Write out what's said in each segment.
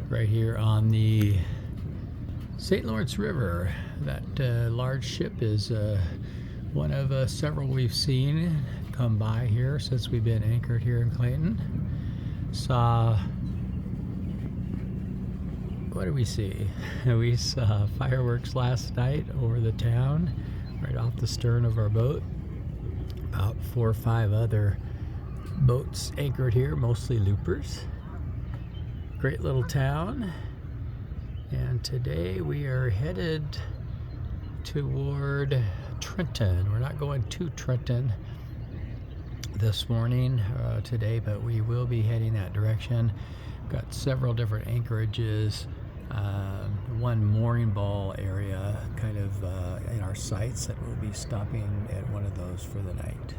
right here on the St. Lawrence River. That large ship is one of several we've seen come by here since we've been anchored here in Clayton. What did we see? We saw fireworks last night over the town, right off the stern of our boat. About 4 or 5 other boats anchored here, mostly loopers. Great little town. And today we are headed toward Trenton. We're not going to Trenton this morning today, but we will be heading that direction. Got several different anchorages, one mooring ball area kind of in our sights that we'll be stopping at one of those for the night.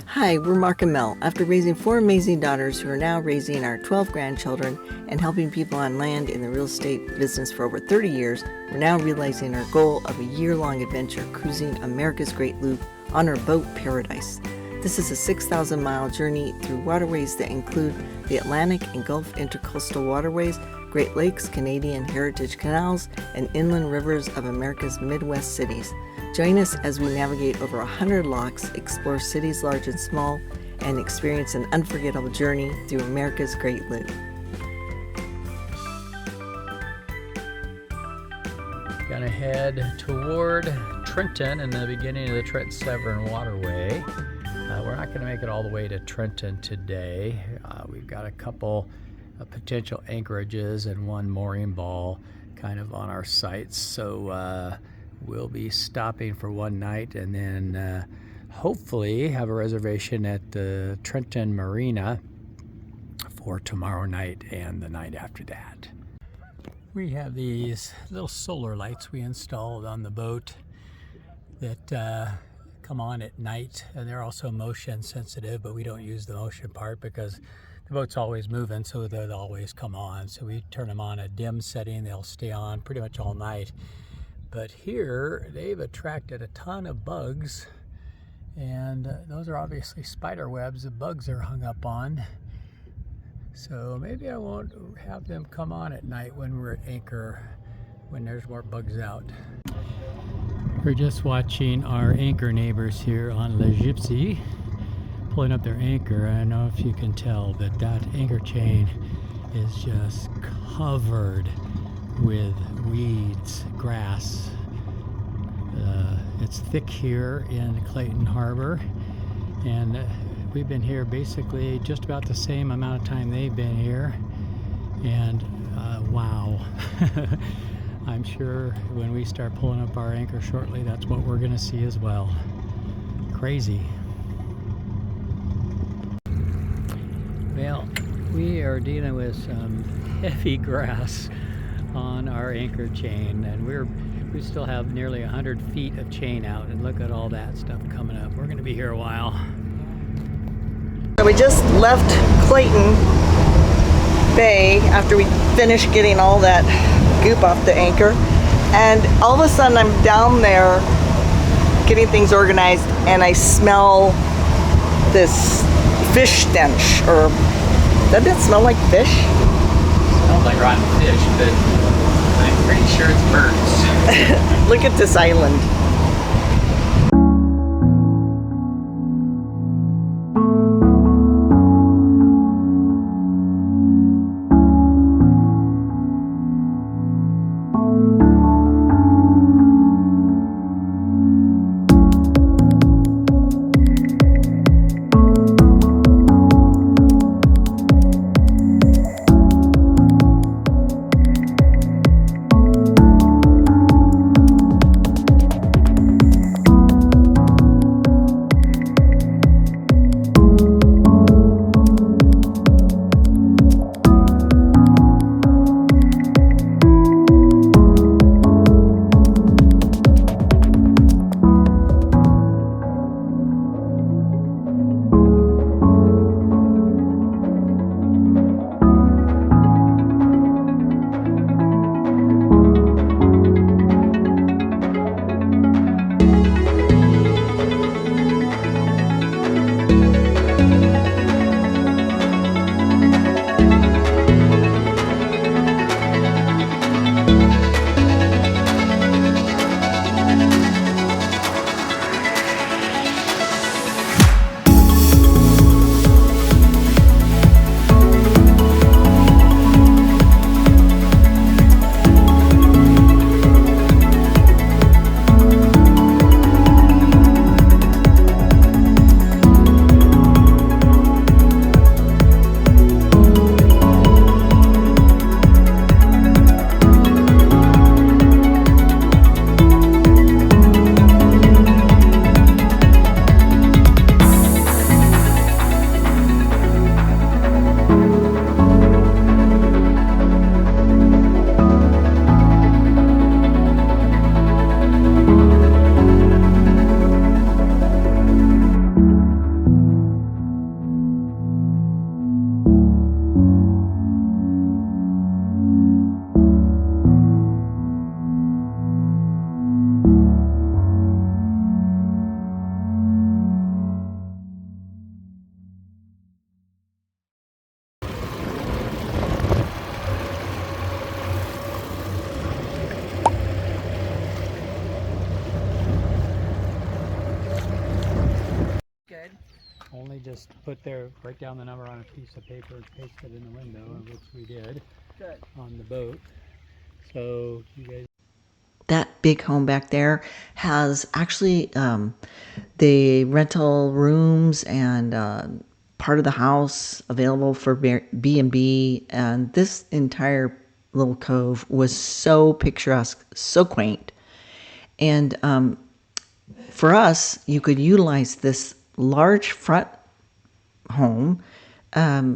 Hi, we're Mark and Mel. After raising 4 amazing daughters who are now raising our 12 grandchildren and helping people on land in the real estate business for over 30 years, we're now realizing our goal of a year-long adventure cruising America's Great Loop on our boat Paradise. This is a 6,000-mile journey through waterways that include the Atlantic and Gulf Intercoastal Waterways, Great Lakes, Canadian Heritage Canals, and inland rivers of America's Midwest cities. Join us as we navigate over 100 locks, explore cities large and small, and experience an unforgettable journey through America's Great Loop. Gonna head toward Trenton in the beginning of the Trent-Severn Waterway. We're not gonna make it all the way to Trenton today. We've got a couple potential anchorages and one mooring ball kind of on our sights. So we'll be stopping for one night and then hopefully have a reservation at the Trenton Marina for tomorrow night and the night after that. We have these little solar lights we installed on the boat that come on at night, and they're also motion sensitive, but we don't use the motion part because the boat's always moving, so they'll always come on. So we turn them on a dim setting, they'll stay on pretty much all night. But here they've attracted a ton of bugs, and those are obviously spider webs the bugs are hung up on. So maybe I won't have them come on at night when we're at anchor, when there's more bugs out. We're just watching our anchor neighbors here on La Gypsy pulling up their anchor. I don't know if you can tell, but that anchor chain is just covered with weeds, grass. It's thick here in Clayton Harbor, and we've been here basically just about the same amount of time they've been here, and wow. I'm sure when we start pulling up our anchor shortly, that's what we're going to see as well. Crazy. Well, we are dealing with some heavy grass on our anchor chain, and we still have nearly 100 feet of chain out, and look at all that stuff coming up. We're going to be here a while. So we just left Clayton Bay after we finished getting all that goop off the anchor, and all of a sudden I'm down there getting things organized and I smell this fish stench. Or doesn't it smell like fish? It smells like rotten fish, but I'm pretty sure it's birds. Look at this island. just write down the number on a piece of paper and paste it in the window, which we did. Good. On the boat. So you guys. That big home back there has actually the rental rooms and part of the house available for B&B, and this entire little cove was so picturesque, so quaint. And for us, you could utilize this large front home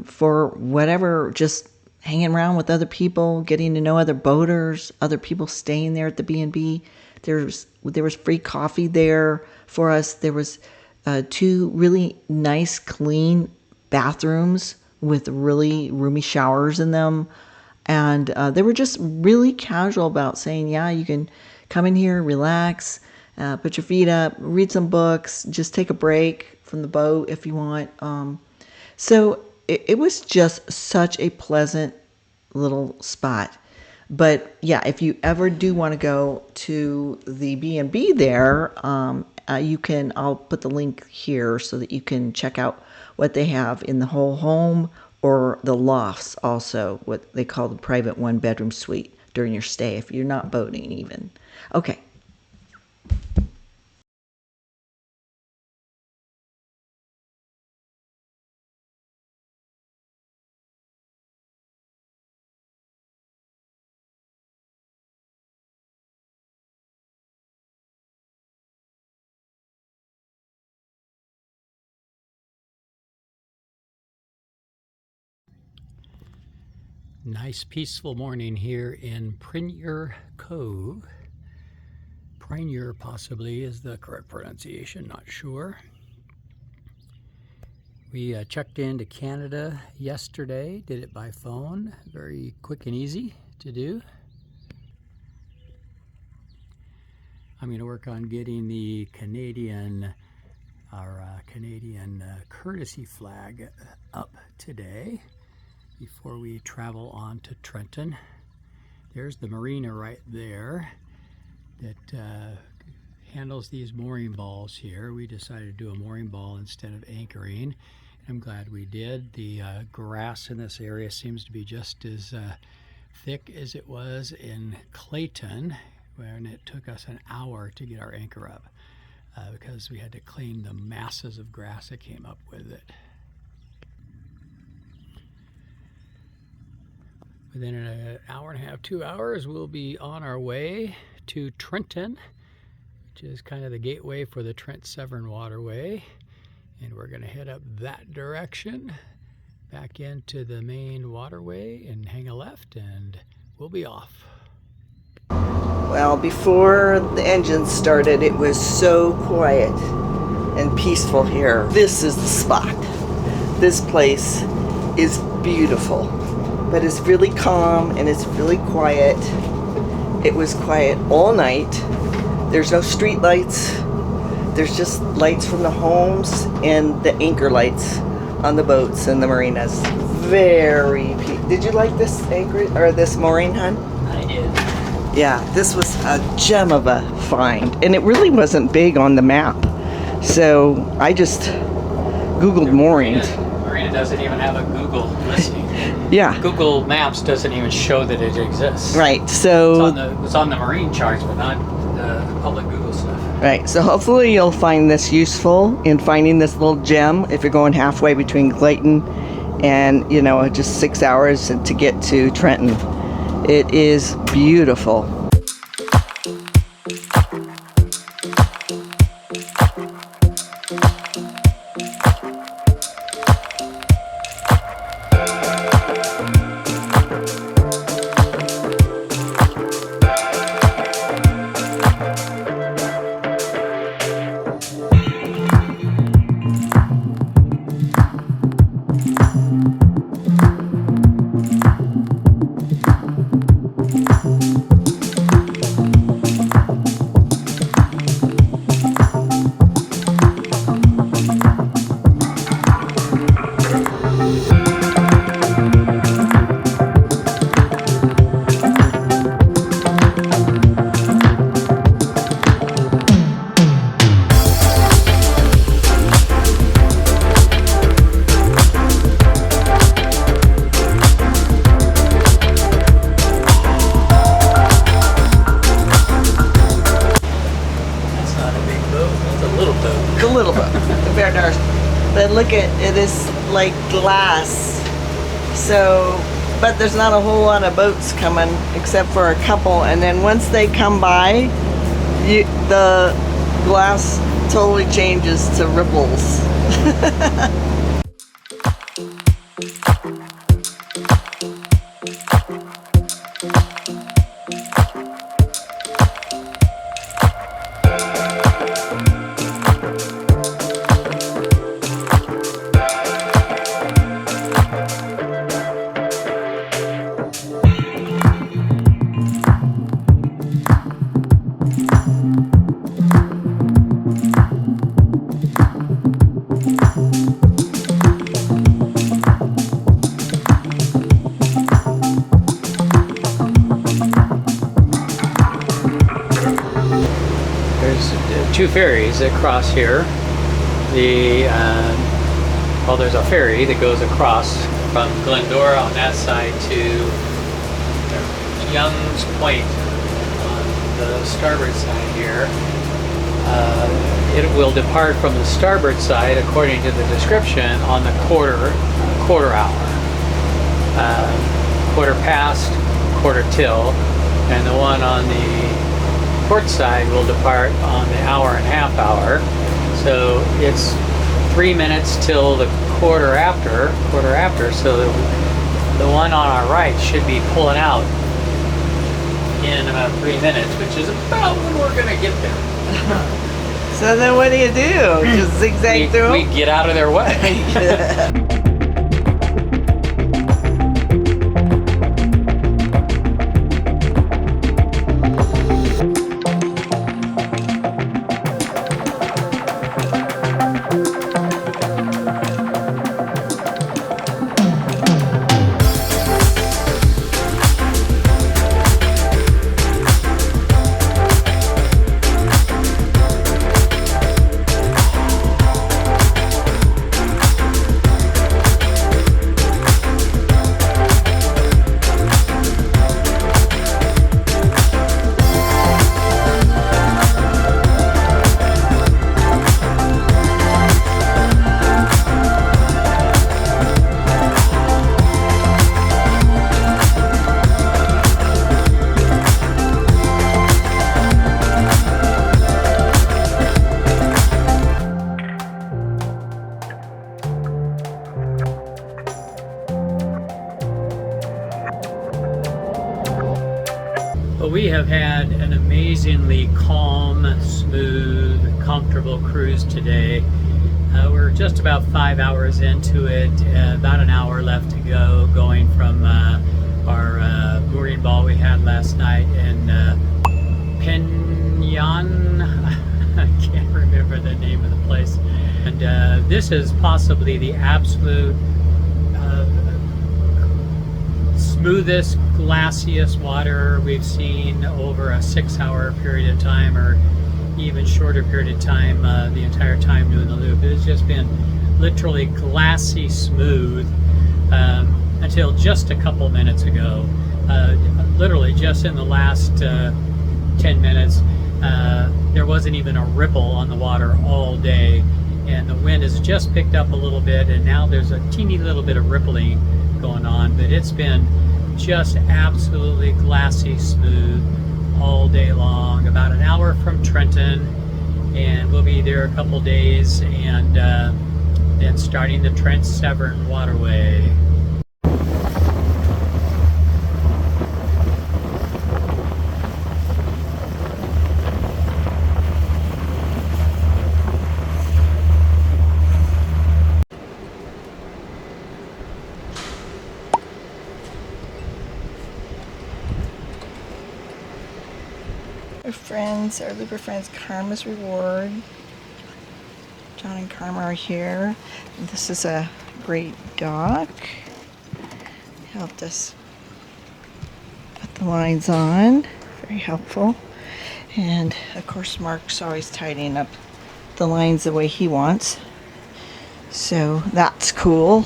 for whatever, just hanging around with other people, getting to know other boaters, other people staying there at the B&B. There was free coffee there for us. There was 2 really nice, clean bathrooms with really roomy showers in them. And they were just really casual about saying, yeah, you can come in here, relax, put your feet up, read some books, just take a break from the boat if you want. So it was just such a pleasant little spot. But yeah, if you ever do want to go to the B&B there, you can, I'll put the link here so that you can check out what they have in the whole home, or the lofts also, what they call the private 1-bedroom suite during your stay, if you're not boating even. Okay. Nice peaceful morning here in Prinyers Cove. Prinyers possibly is the correct pronunciation, not sure. We checked into Canada yesterday, did it by phone, very quick and easy to do. I'm going to work on getting the Canadian courtesy flag up today before we travel on to Trenton. There's the Marina right there that handles these mooring balls here. We decided to do a mooring ball instead of anchoring. I'm glad we did. The grass in this area seems to be just as thick as it was in Clayton, when it took us an hour to get our anchor up because we had to clean the masses of grass that came up with it. Within an hour and a half, 2 hours, we'll be on our way to Trenton, which is kind of the gateway for the Trent-Severn Waterway. And we're going to head up that direction, back into the main waterway and hang a left, and we'll be off. Well, before the engines started, it was so quiet and peaceful here. This is the spot. This place is beautiful, but it's really calm and it's really quiet. It was quiet all night. There's no street lights. There's just lights from the homes and the anchor lights on the boats and the marinas. Very peaceful. Did you like this anchor or this mooring, hon? I did. Yeah, this was a gem of a find, and it really wasn't big on the map. So I just Googled moorings. Marina doesn't even have a Google listing. Yeah. Google Maps doesn't even show that it exists. Right. So it's on the marine charts, but not the public Google stuff. Right. So hopefully you'll find this useful in finding this little gem if you're going halfway between Clayton and, just 6 hours to get to Trenton. It is beautiful. look at it is like glass. So, but there's not a whole lot of boats coming except for a couple. And then once they come by, the glass totally changes to ripples. Two ferries that cross here. Well, there's a ferry that goes across from Glendora on that side to Young's Point on the starboard side here. It will depart from the starboard side, according to the description, on the quarter hour. Quarter past, quarter till, and the one on the port side will depart on the hour and half hour. So it's 3 minutes till the quarter after, so the one on our right should be pulling out in about 3 minutes, which is about when we're gonna get there. So then what do? Just zigzag through? We get out of their way. But we have had an amazingly calm, smooth, comfortable cruise today. We're just about 5 hours into it, about an hour left to go, going from our mooring ball we had last night in Penyan. I can't remember the name of the place. And this is possibly the absolute smoothest, glassiest water we've seen over a 6-hour period of time, or even shorter period of time, the entire time doing the loop. It's just been literally glassy smooth until just a couple minutes ago. Literally just in the last 10 minutes, there wasn't even a ripple on the water all day, and the wind has just picked up a little bit, and now there's a teeny little bit of rippling going on, but it's been just absolutely glassy smooth all day long. About an hour from Trenton, and we'll be there a couple days, and then starting the Trent-Severn Waterway. Our friends, our Looper friends, Karma's Reward. John and Karma are here. This is a great dock. Helped us put the lines on. Very helpful. And of course Mark's always tidying up the lines the way he wants. So that's cool.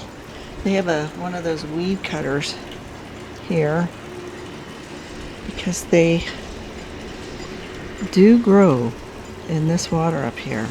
They have one of those weed cutters here because they do grow in this water up here.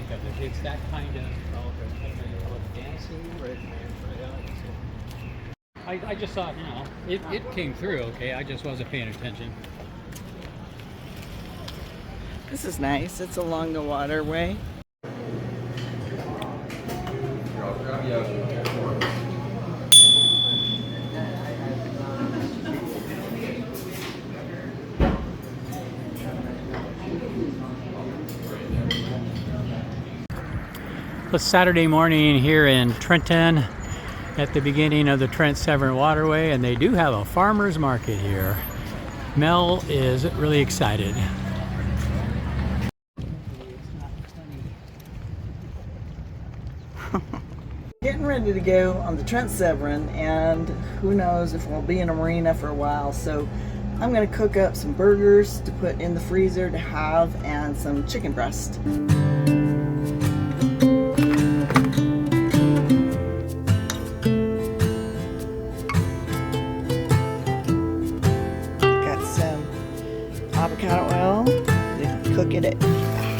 think of it. It's that kind of fantasy, right? I just thought, you know, it came through okay. I just wasn't paying attention. This is nice. It's along the waterway. It's Saturday morning here in Trenton at the beginning of the Trent-Severn Waterway, and they do have a farmer's market here. Mel is really excited. Getting ready to go on the Trent-Severn, and who knows if we'll be in a marina for a while, so I'm going to cook up some burgers to put in the freezer to have and some chicken breast. Got some avocado oil. You cook it at a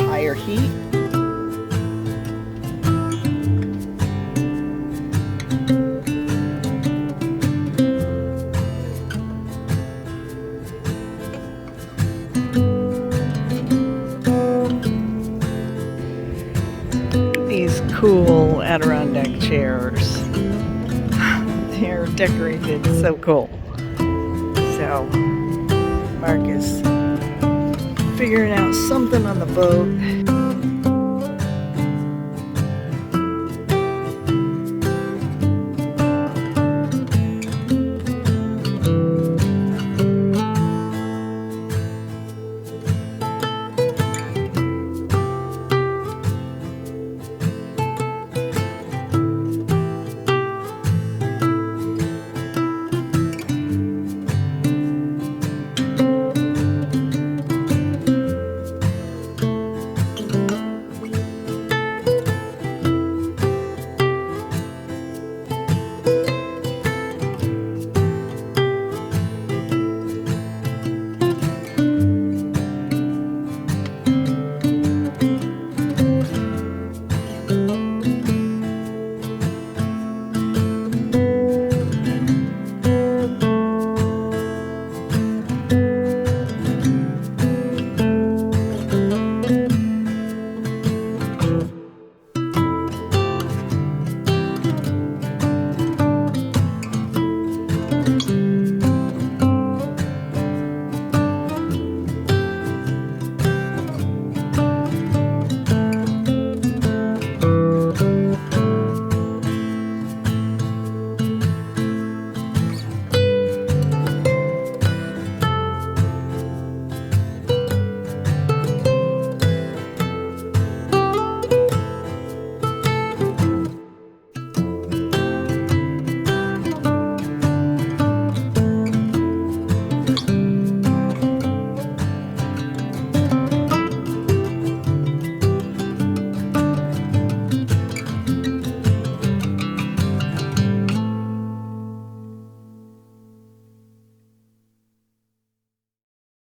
higher heat. These cool Adirondack chairs. They're decorated so cool. So Mark is figuring out something on the boat.